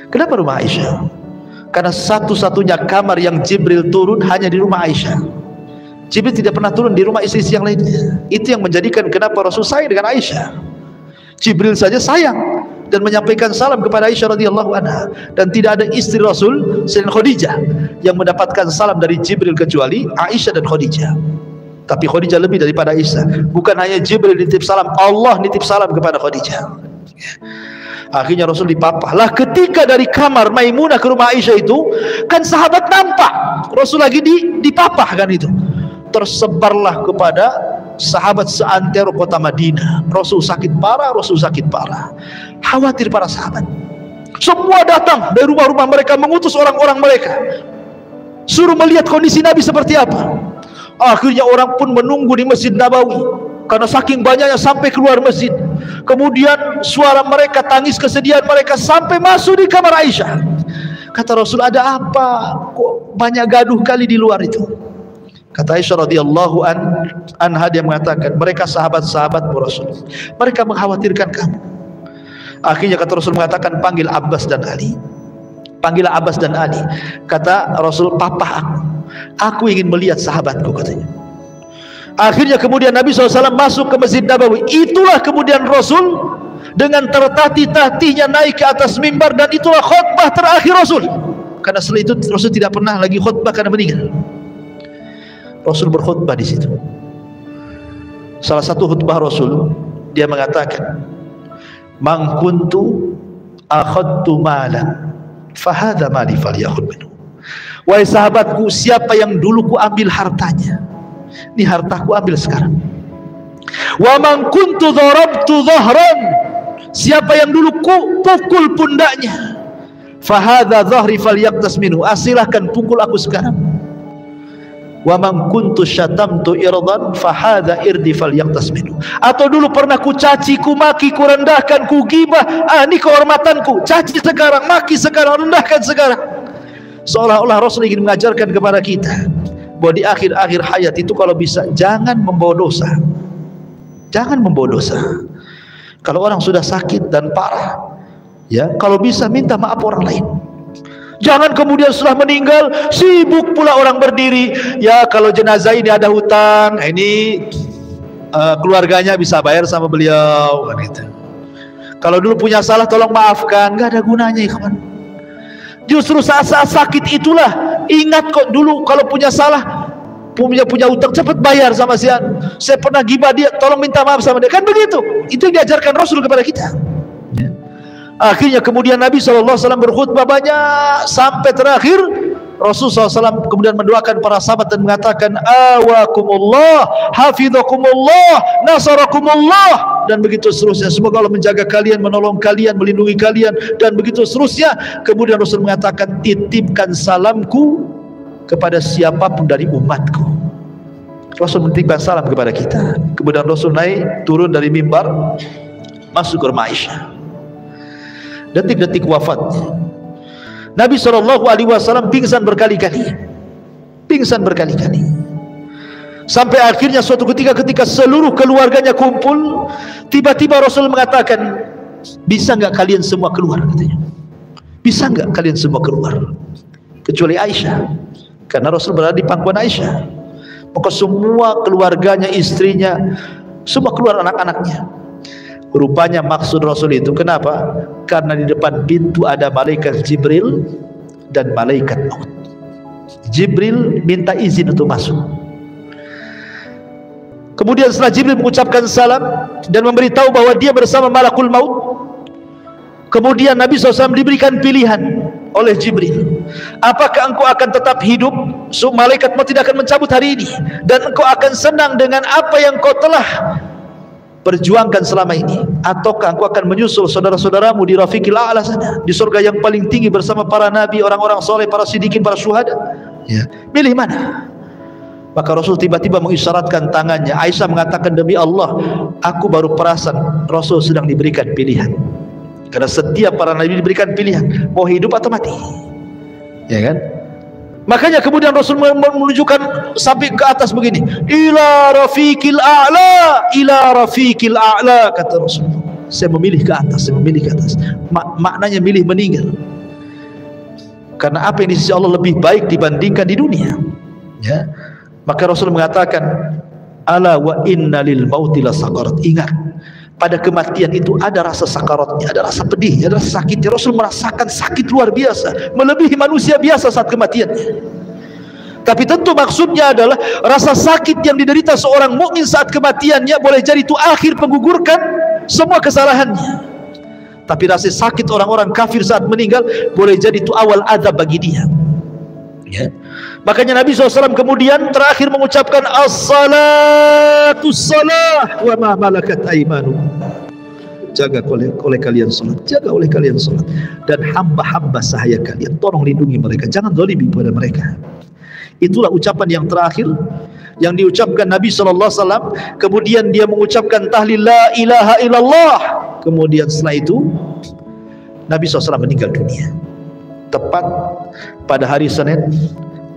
Kenapa rumah Aisyah? Karena satu-satunya kamar yang Jibril turun hanya di rumah Aisyah. Jibril tidak pernah turun di rumah istri yang lainnya. Itu yang menjadikan kenapa Rasul sayang dengan Aisyah. Jibril saja sayang dan menyampaikan salam kepada Aisyah radhiyallahu anha, dan tidak ada istri Rasul selain Khadijah yang mendapatkan salam dari Jibril kecuali Aisyah dan Khadijah. Tapi Khadijah lebih daripada Aisyah. Bukan hanya Jibril nitip salam, Allah nitip salam kepada Khadijah. Akhirnya Rasul dipapah. Lah ketika dari kamar Maimunah ke rumah Aisyah itu, kan sahabat nampak Rasul lagi dipapah kan itu. Tersebarlah kepada sahabat seantero kota Madinah. Rasul sakit parah, Rasul sakit parah. Khawatir para sahabat. Semua datang dari rumah-rumah mereka, mengutus orang-orang mereka, suruh melihat kondisi Nabi seperti apa. Akhirnya orang pun menunggu di Masjid Nabawi, karena saking banyaknya sampai keluar masjid. Kemudian suara mereka, tangis kesedihan mereka sampai masuk di kamar Aisyah. Kata Rasul, ada apa? Kok banyak gaduh kali di luar itu? Kata Aisyah radhiyallahu anha, dia mengatakan, mereka sahabat-sahabatmu Rasul, mereka mengkhawatirkan kamu. Akhirnya kata Rasul mengatakan, panggil Abbas dan Ali. Panggillah Abbas dan Ali. Kata Rasul, papa aku ingin melihat sahabatku, katanya. Akhirnya kemudian Nabi SAW masuk ke Masjid Nabawi. Itulah kemudian Rasul dengan tertatih-tatihnya naik ke atas mimbar, dan itulah khutbah terakhir Rasul. Karena setelah itu Rasul tidak pernah lagi khutbah karena meninggal. Rasul berkhutbah di situ. Salah satu khutbah Rasul, dia mengatakan, "Man kuntu akhadtu malan, fahadha mali falyakhud minhu." Wahai sahabatku, siapa yang dulu ku ambil hartanya, ini hartaku ambil sekarang. Wa man kuntu dharabtu dhahran, siapa yang dulu ku pukul pundaknya, fahadha dhahri falyaqtas minhu, silahkan pukul aku sekarang. Wa man kuntu syatamtu irdan fahadha irdi falyaqtas minhu, atau dulu pernah ku caci, ku maki, ku rendahkan, ku gibah, ini kehormatanku, caci sekarang, maki sekarang, rendahkan sekarang. Seolah-olah Rasul ingin mengajarkan kepada kita bahwa di akhir-akhir hayat itu kalau bisa jangan membawa dosa. Jangan membawa dosa. Kalau orang sudah sakit dan parah, ya, kalau bisa minta maaf orang lain. Jangan kemudian setelah meninggal sibuk pula orang berdiri, ya kalau jenazah ini ada hutang, ini keluarganya bisa bayar sama beliau, kan gitu. Kalau dulu punya salah tolong maafkan, nggak ada gunanya, ikhwan. Justru saat-saat sakit itulah ingat kok dulu kalau punya salah, punya hutang, cepat bayar sama si An. Saya pernah gibah dia, tolong minta maaf sama dia, kan begitu. Itu yang diajarkan Rasul kepada kita. Akhirnya kemudian Nabi SAW berkhutbah banyak sampai terakhir Rasul SAW kemudian mendoakan para sahabat dan mengatakan, awakumullah, hafidhakumullah, nasarakumullah, dan begitu seterusnya. Semoga Allah menjaga kalian, menolong kalian, melindungi kalian, dan begitu seterusnya. Kemudian Rasul mengatakan, titipkan salamku kepada siapapun dari umatku. Rasul menitipkan salam kepada kita. Kemudian Rasul naik turun dari mimbar, masuk ke rumah Aisyah. Detik-detik wafatnya, Nabi SAW pingsan berkali-kali, sampai akhirnya suatu ketika seluruh keluarganya kumpul, tiba-tiba Rasul mengatakan, bisa nggak kalian semua keluar, katanya. Bisa nggak kalian semua keluar, kecuali Aisyah, karena Rasul berada di pangkuan Aisyah. Maka semua keluarganya, istrinya, semua keluar, anak-anaknya. Rupanya maksud Rasul itu, kenapa? Karena di depan pintu ada malaikat Jibril dan malaikat maut. Jibril minta izin untuk masuk. Kemudian setelah Jibril mengucapkan salam dan memberitahu bahwa dia bersama malakul maut, kemudian Nabi SAW diberikan pilihan oleh Jibril. Apakah engkau akan tetap hidup, malaikat maut tidak akan mencabut hari ini, dan engkau akan senang dengan apa yang kau telah perjuangkan selama ini, ataukah engkau akan menyusul saudara-saudaramu di Rafiqil A'la sana, di surga yang paling tinggi bersama para nabi, orang-orang soleh, para siddiqin, para syuhada, ya, pilih mana? Maka Rasul tiba-tiba mengisyaratkan tangannya. Aisyah mengatakan, demi Allah, aku baru perasan Rasul sedang diberikan pilihan. Karena setiap para nabi diberikan pilihan, mau hidup atau mati, ya kan? Makanya kemudian Rasul menunjukkan sampai ke atas begini, ila rafiqil a'la, ila rafiqil a'la, kata Rasul. Saya memilih ke atas, saya memilih ke atas. Maknanya milih meninggal. Karena apa yang di sisi Allah lebih baik dibandingkan di dunia. Ya. Maka Rasul mengatakan, ala wa inna lil mauti la sakarat. Ingat, pada kematian itu ada rasa sakaratnya, ada rasa pedihnya, ada rasa sakitnya. Rasul merasakan sakit luar biasa, melebihi manusia biasa saat kematiannya. Tapi tentu maksudnya adalah rasa sakit yang diderita seorang mukmin saat kematiannya boleh jadi itu akhir menggugurkan semua kesalahannya. Tapi rasa sakit orang-orang kafir saat meninggal boleh jadi itu awal azab bagi dia. Ya. Makanya Nabi SAW kemudian terakhir mengucapkan as-salatu salah wa ma malakat aymanukum. Jaga oleh kalian salat, jaga oleh kalian salat, dan hamba-hamba sahaya kalian, tolong lindungi mereka, jangan zalimi pada mereka. Itulah ucapan yang terakhir yang diucapkan Nabi SAW. Kemudian dia mengucapkan tahlil la ilaha illallah. Kemudian setelah itu Nabi SAW meninggal dunia tepat pada hari Senin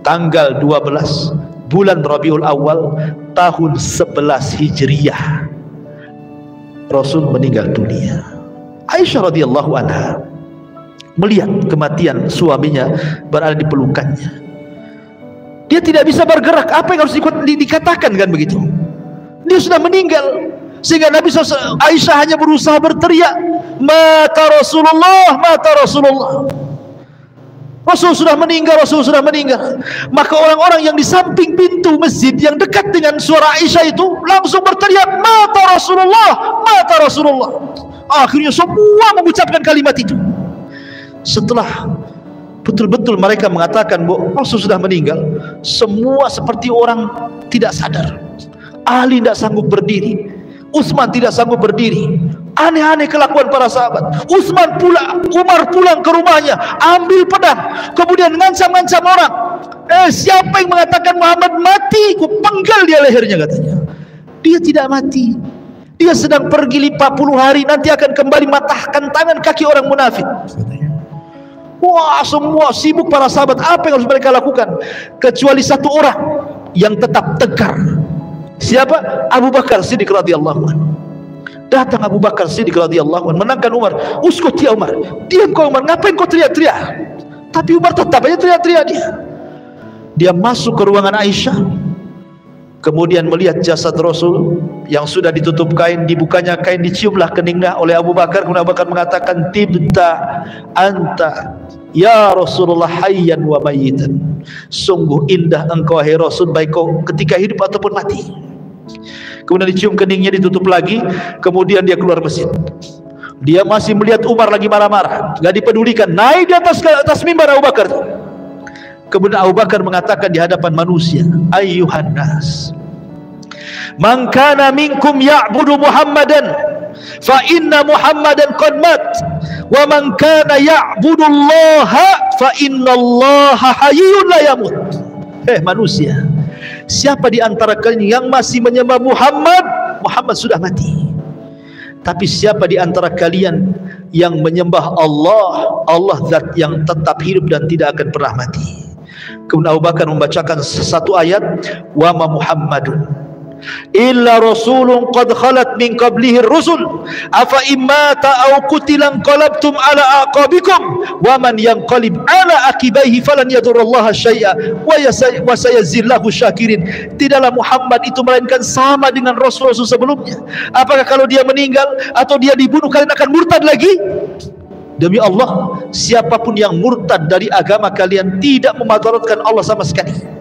tanggal 12 bulan Rabiul Awal tahun 11 Hijriyah. Rasul meninggal dunia. Aisyah radhiyallahu anha melihat kematian suaminya berada di pelukannya. Dia tidak bisa bergerak. Apa yang harus dikatakan kan begitu? Dia sudah meninggal. Sehingga Nabi SAW, Aisyah hanya berusaha berteriak, mata Rasulullah, mata Rasulullah. Rasul sudah meninggal, Rasul sudah meninggal. Maka orang-orang yang di samping pintu masjid yang dekat dengan suara Aisyah itu langsung berteriak, mata Rasulullah, mata Rasulullah. Akhirnya semua mengucapkan kalimat itu. Setelah betul-betul mereka mengatakan bahwa Rasul sudah meninggal, semua seperti orang tidak sadar. Ali tidak sanggup berdiri, Utsman tidak sanggup berdiri. Aneh-aneh kelakuan para sahabat. Umar pulang ke rumahnya, ambil pedang, kemudian ngancam-ngancam orang. Siapa yang mengatakan Muhammad mati, ku penggal dia lehernya, katanya. Dia tidak mati. Dia sedang pergi 50 hari, nanti akan kembali matahkan tangan kaki orang munafik. Wah, semua sibuk para sahabat. Apa yang harus mereka lakukan? Kecuali satu orang yang tetap tegar. Siapa? Abu Bakar Siddiq radhiyallahu anhu. Datang Abu Bakar Siddiq radhiyallahu anhu menenangkan Umar. Uskut ya Umar, diam kau Umar, ngapain kau teriak-teriak? Tapi Umar tetap aja teriak-teriak dia. Dia masuk ke ruangan Aisyah, kemudian melihat jasad Rasul yang sudah ditutup kain, dibukanya kain, diciumlah keningnya oleh Abu Bakar. Kemudian Abu Bakar mengatakan, tibta anta ya Rasulullah hayyan wa mayyitan. Sungguh indah engkau hai Rasul, baik kau ketika hidup ataupun mati. Kemudian dicium keningnya, ditutup lagi. Kemudian dia keluar masjid. Dia masih melihat Umar lagi marah-marah, gak dipedulikan. Naik di atas mimbar Abu Bakar. Kemudian Abu Bakar mengatakan di hadapan manusia, ayyuhan nas, man kana minkum ya'budu Muhammadan fa inna Muhammadan qad mat, wa man kana ya'budu Allah fa inna Allah hayyun la yamut. Manusia, siapa di antara kalian yang masih menyembah Muhammad, Muhammad sudah mati. Tapi siapa di antara kalian yang menyembah Allah, Allah zat yang tetap hidup dan tidak akan pernah mati. Kemudian Abu Bakar membacakan satu ayat, wa ma Muhammadun illa rasulun qad khalat min qablihi rusul afa immata aw qutilan qalabtum ala aqabikum wa man yanqalib ala akibaihi falan yadurrallaha syai'a wa sayazillahu syakirin. Tidaklah Muhammad itu melainkan sama dengan rasul-rasul sebelumnya. Apakah kalau dia meninggal atau dia dibunuh kalian akan murtad lagi? Demi Allah, siapapun yang murtad dari agama kalian tidak memadaratkan Allah sama sekali.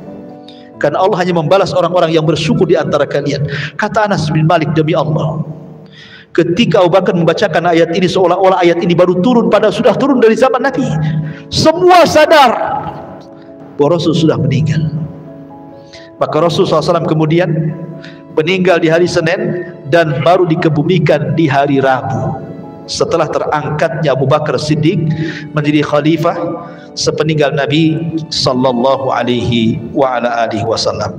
Karena Allah hanya membalas orang-orang yang bersyukur di antara kalian. Kata Anas bin Malik, demi Allah, ketika Abu Bakar membacakan ayat ini, seolah-olah ayat ini baru turun, pada sudah turun dari zaman Nabi. Semua sadar bahwa Rasul sudah meninggal. Maka Rasul SAW kemudian meninggal di hari Senin dan baru dikebumikan di hari Rabu, setelah terangkatnya Abu Bakar Siddiq menjadi khalifah sepeninggal Nabi sallallahu alaihi wa ala alihi wasallam.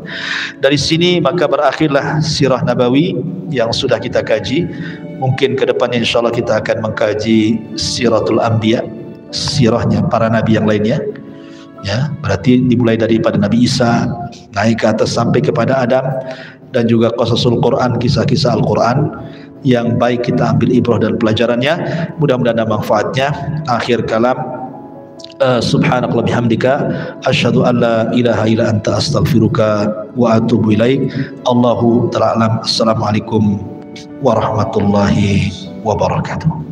Dari sini maka berakhirlah sirah Nabawi yang sudah kita kaji. Mungkin ke depannya insyaallah kita akan mengkaji siratul anbiya, sirahnya para nabi yang lainnya. Ya, berarti dimulai daripada Nabi Isa naik ke atas sampai kepada Adam, dan juga qasasul Quran, kisah-kisah Al-Quran yang baik kita ambil ibrah dan pelajarannya. Mudah-mudahan ada manfaatnya. Akhir kalam, subhanakallah bihamdika asyhadu an la ilaha illa anta astaghfiruka wa atubu ilaik. Allahu ta'ala alam. Assalamualaikum warahmatullahi wabarakatuh.